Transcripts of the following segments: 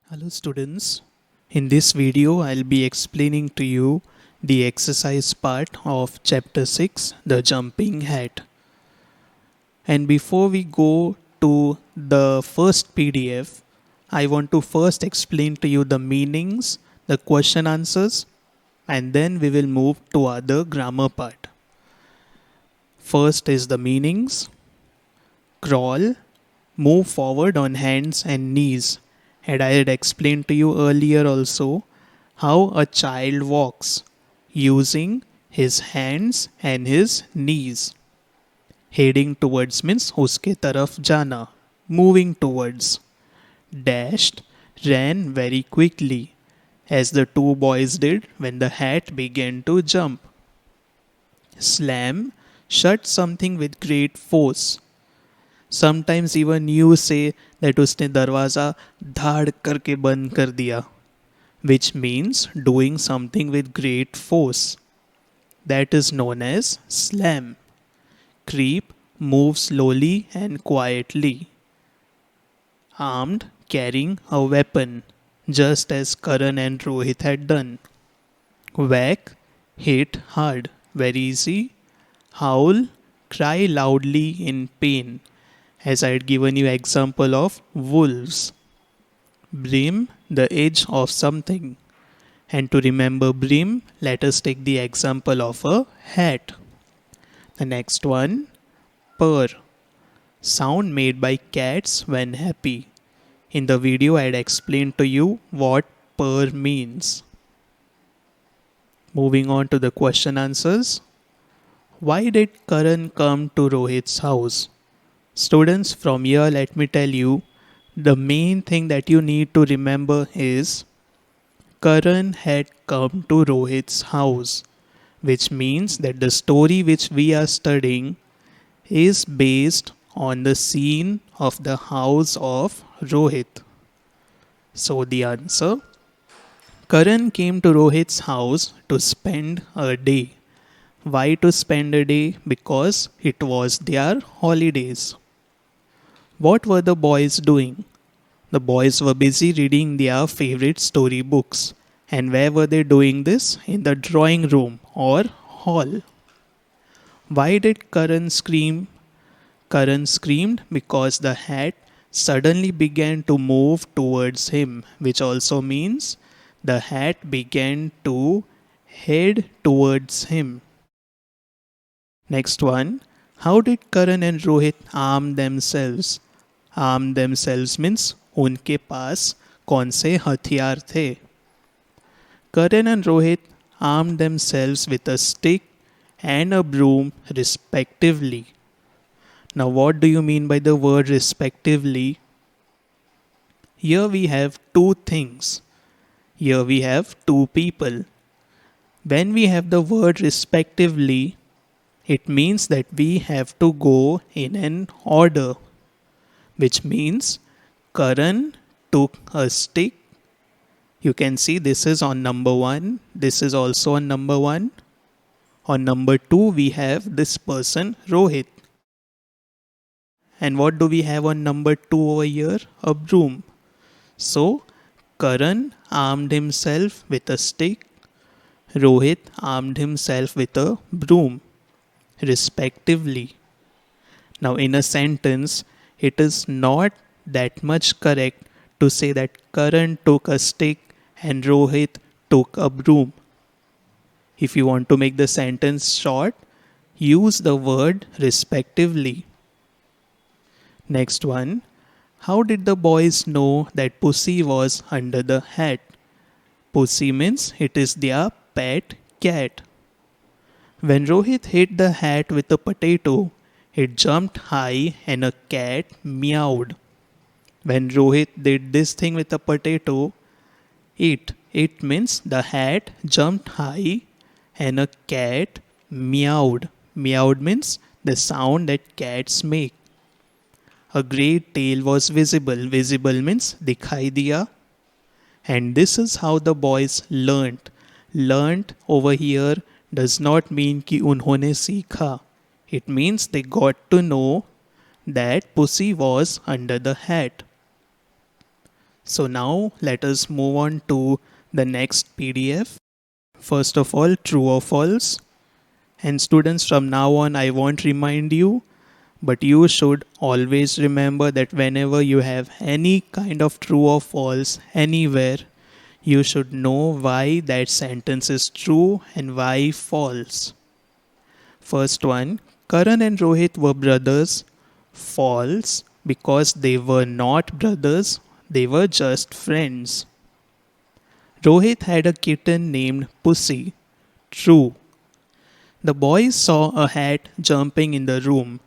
Hello students, in this video I'll be explaining to you the exercise part of chapter 6, the jumping hat. And before we go to the first PDF, I want to first explain to you the meanings, the question answers, and then we will move to other grammar part. First is the meanings. Crawl, move forward on hands and knees. And I had explained to you earlier also how a child walks using his hands and his knees. Heading towards means uske taraf jana, moving towards. Dashed, ran very quickly, as the two boys did when the hat began to jump. Slam, shut something with great force. Sometimes even you say that उसने दरवाज़ा धाड़ करके बंद कर दिया which means doing something with great force that is known as slam. Creep, move slowly and quietly. Armed, carrying a weapon, just as Karan and Rohit had done. Whack, hit hard, very easy. Howl, cry loudly in pain, as I had given you example of wolves. Brim, the edge of something. And to remember brim, let us take the example of a hat. The next one, purr, sound made by cats when happy. In the video I had explained to you what purr means. Moving on to the question answers. Why did Karan come to Rohit's house? Students, from here let me tell you, the main thing that you need to remember is Karan had come to Rohit's house, which means that the story which we are studying is based on the scene of the house of Rohit. So the answer, Karan came to Rohit's house to spend a day. Why to spend a day? Because it was their holidays. What were the boys doing? The boys were busy reading their favorite story books. And where were they doing this? In the drawing room or hall. Why did Karan scream? Karan screamed because the hat suddenly began to move towards him, which also means the hat began to head towards him. Next one, how did Karan and Rohit arm themselves? Arm themselves means उनके पास कौन से हथियार थे? Karan and Rohit armed themselves with a stick and a broom respectively. Now what do you mean by the word respectively? Here we have two things. Here we have two people. When we have the word respectively, it means that we have to go in an order, which means Karan took a stick. You can see this is on number 1. This is also on number 1. On number 2, we have this person, Rohit. And what do we have on number 2 over here? A broom. So, Karan armed himself with a stick. Rohit armed himself with a broom, respectively. Now, in a sentence, it is not that much correct to say that Karan took a stick and Rohit took a broom. If you want to make the sentence short, use the word respectively. Next one, how did the boys know that Pussy was under the hat? Pussy means it is their pet cat. When Rohit hit the hat with a potato, it jumped high and a cat meowed. When Rohit did this thing with a potato, it means the hat jumped high and a cat meowed. Meowed means the sound that cats make. A great tail was visible. Visible means dikhai diya. And this is how the boys learnt. Learnt over here does not mean कि उन्होंने सीखा. It means they got to know that Pussy was under the hat. So now let us move on to the next PDF. First of all, true or false. And students, from now on, I won't remind you, but you should always remember that whenever you have any kind of true or false anywhere, you should know why that sentence is true and why false. First one, Karan and Rohit were brothers. False, because they were not brothers, they were just friends. Rohit had a kitten named Pussy. True. The boys saw a hat jumping in the room.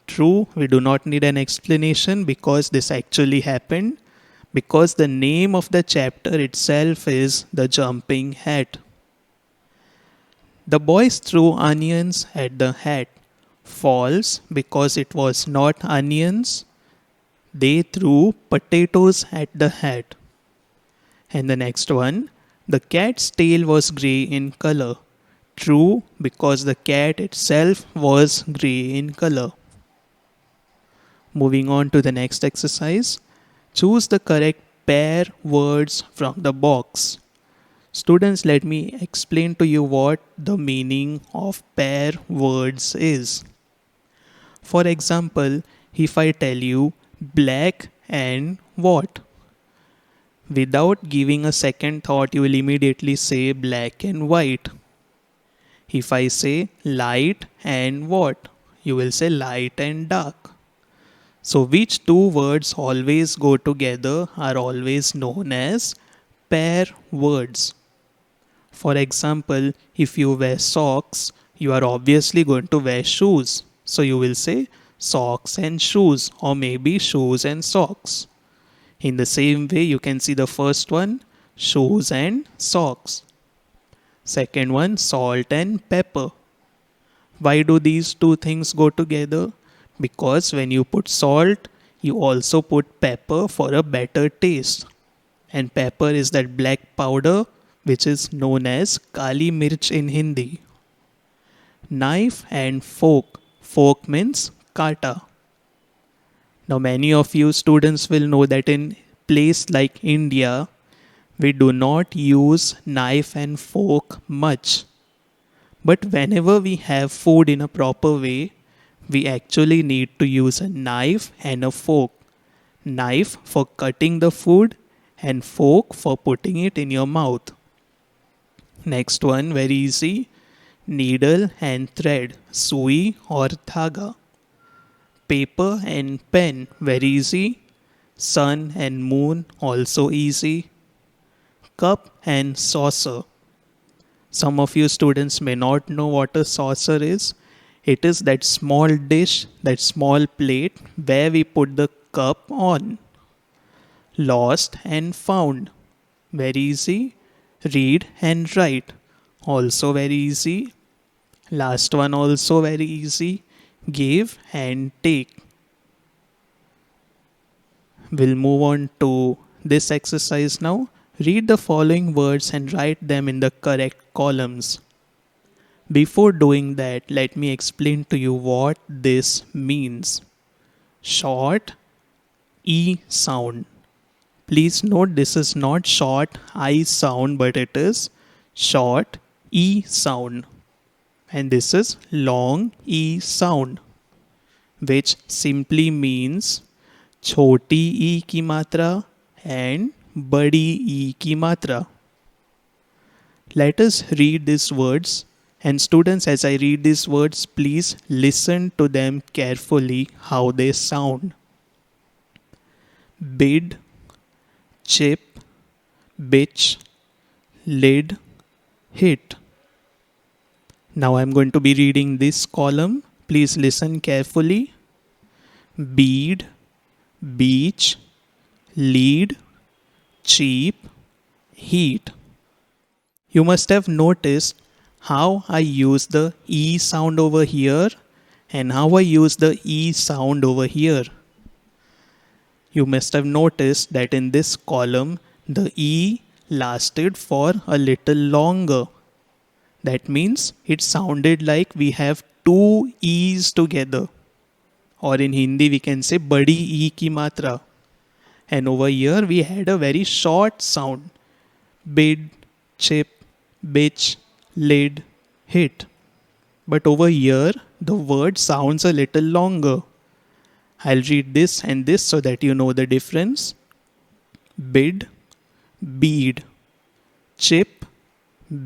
True, we do not need an explanation because this actually happened, because the name of the chapter itself is The Jumping Hat. The boys threw onions at the hat. False, because it was not onions. They threw potatoes at the hat. And the next one, the cat's tail was grey in color. True, because the cat itself was grey in color. Moving on to the next exercise, choose the correct pair words from the box. Students, let me explain to you what the meaning of pair words is. For example, if I tell you black and what? Without giving a second thought, you will immediately say black and white. If I say light and what? You will say light and dark. So, which two words always go together are always known as pair words. For example, if you wear socks, you are obviously going to wear shoes. So, you will say socks and shoes, or maybe shoes and socks. In the same way, you can see the first one, shoes and socks. Second one, salt and pepper. Why do these two things go together? Because when you put salt, you also put pepper for a better taste. And pepper is that black powder which is known as Kali Mirch in Hindi. Knife and fork. Fork means kata. Now many of you students will know that in place like India, we do not use knife and fork much. But whenever we have food in a proper way, we actually need to use a knife and a fork. Knife for cutting the food and fork for putting it in your mouth. Next one, very easy. Needle and thread, sui or dhaga. Paper and pen, very easy. Sun and moon, also easy. Cup and saucer. Some of you students may not know what a saucer is. It is that small dish, that small plate where we put the cup on. Lost and found, very easy. Read and write, also very easy. Last one also very easy. Give and take. We'll move on to this exercise now. Read the following words and write them in the correct columns. Before doing that, let me explain to you what this means. Short E sound. Please note this is not short I sound, but it is short E sound. And this is long E sound, which simply means choti E ki matra and badi E ki matra. Let us read these words, and students, as I read these words, please listen to them carefully how they sound. Bid, chip, bitch, lid, hit. Now I'm going to be reading this column. Please listen carefully. Bead, beach, lead, cheap, heat. You must have noticed how I use the E sound over here and how I use the E sound over here. You must have noticed that in this column, the E lasted for a little longer. That means it sounded like we have two E's together. Or in Hindi we can say badi E ki matra. And over here we had a very short sound. Bid, chip, bitch, lid, hit. But over here the word sounds a little longer. I'll read this and this so that you know the difference. Bid, bead, chip,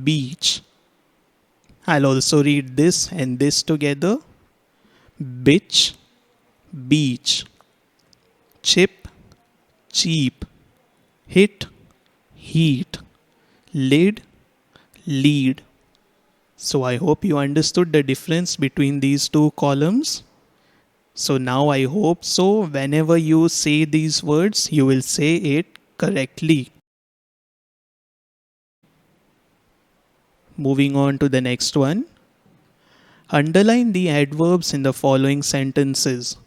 beach. I'll also read this and this together. Bitch, beach, chip, cheap, hit, heat, lid, lead. So I hope you understood the difference between these two columns. So now I hope so whenever you say these words, you will say it correctly. Moving on to the next one. Underline the adverbs in the following sentences.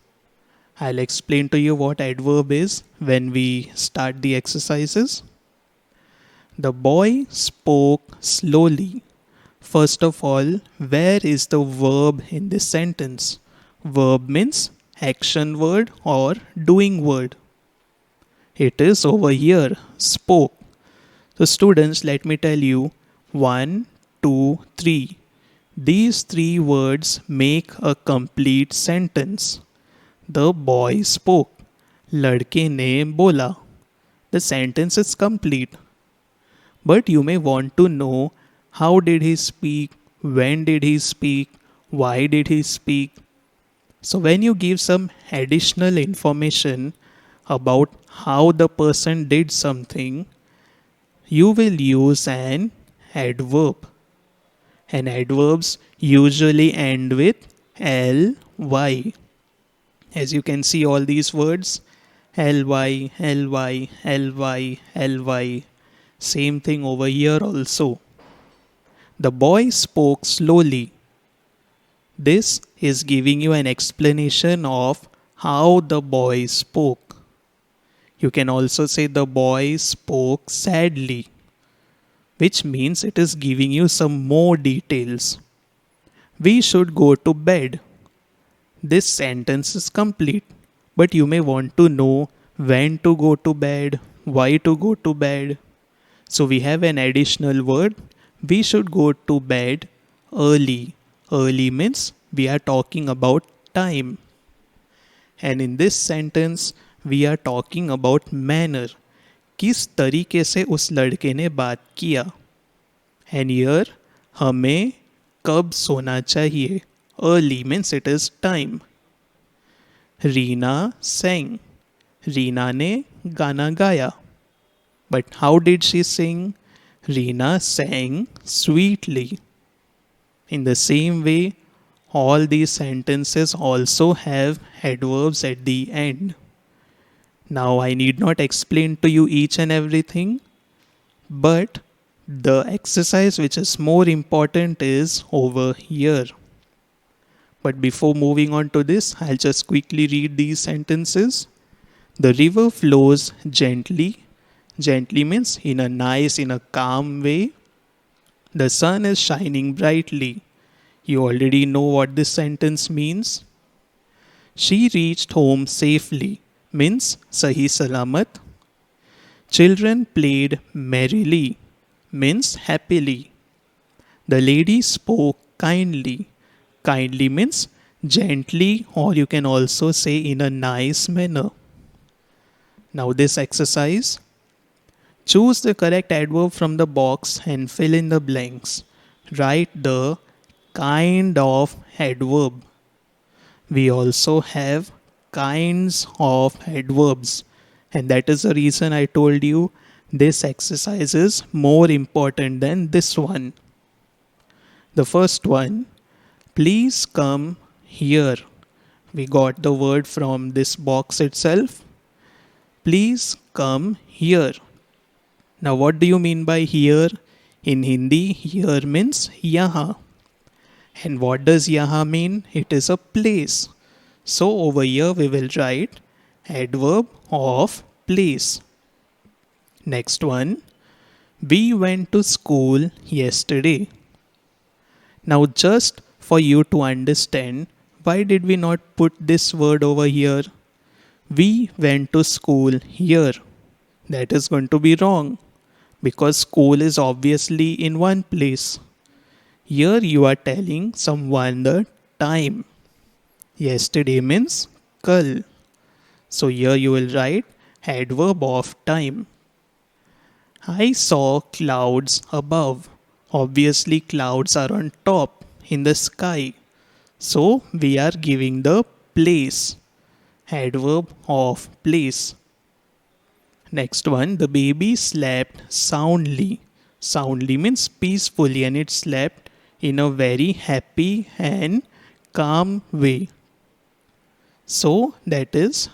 I'll explain to you what adverb is when we start the exercises. The boy spoke slowly. First of all, where is the verb in this sentence? Verb means action word or doing word. It is over here, spoke. So students, let me tell you, 1, 2, 3. These three words make a complete sentence. The boy spoke. लड़के ने बोला. The sentence is complete. But you may want to know how did he speak, when did he speak, why did he speak. So when you give some additional information about how the person did something, you will use an adverb. And adverbs usually end with ly. As you can see all these words, ly, ly, ly, ly. Same thing over here also. The boy spoke slowly. This is giving you an explanation of how the boy spoke. You can also say the boy spoke sadly, which means it is giving you some more details. We should go to bed. This sentence is complete, but you may want to know when to go to bed, why to go to bed. So we have an additional word. We should go to bed early. Early means we are talking about time. And in this sentence, we are talking about manner. किस तरीके से उस लड़के ने बात किया. And here, हमें कब सोना चाहिए. Early means it is time. Reena sang. Reena ने गाना गाया. But how did she sing? Reena sang sweetly. In the same way, all these sentences also have adverbs at the end. Now I need not explain to you each and everything, but the exercise which is more important is over here. But before moving on to this, I'll just quickly read these sentences. The river flows gently. Gently means in a calm way. The sun is shining brightly. You already know what this sentence means. She reached home safely means sahi salamat. Children played merrily means happily. The lady spoke kindly. Kindly means gently, or you can also say in a nice manner. Now this exercise. Choose the correct adverb from the box and fill in the blanks. Write the kind of adverb. We also have kinds of adverbs, and that is the reason I told you this exercise is more important than this one. The first one, please come here. We got the word from this box itself. Please come here. Now what do you mean by here? In Hindi, here means yaha. And what does yaha mean? It is a place. So over here we will write adverb of place. Next one. We went to school yesterday. Now just for you to understand, why did we not put this word over here? We went to school here. That is going to be wrong because school is obviously in one place. Here you are telling someone the time. Yesterday means kal. So here you will write adverb of time. I saw clouds above. Obviously, clouds are on top in the sky. So we are giving the place. Adverb of place. Next one, the baby slept soundly. Soundly means peacefully, and it slept in a very happy and calm way. So that is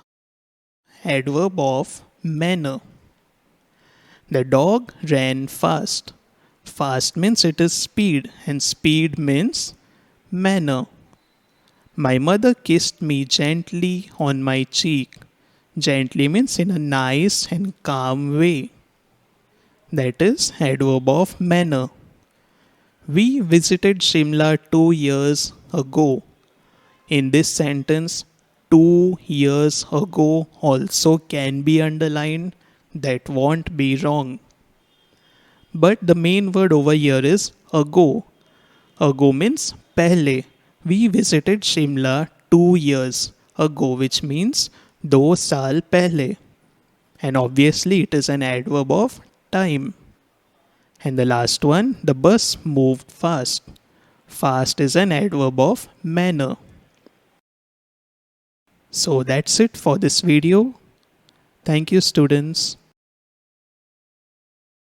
adverb of manner. The dog ran fast. Fast means it is speed, and speed means manner. My mother kissed me gently on my cheek. Gently means in a nice and calm way. That is adverb of manner. We visited Shimla 2 years ago. In this sentence, 2 years ago also can be underlined. That won't be wrong. But the main word over here is ago. Ago means pehle. We visited Shimla 2 years ago, which means do saal pehle. And obviously it is an adverb of time. And the last one, the bus moved fast. Fast is an adverb of manner. So that's it for this video. Thank you, students.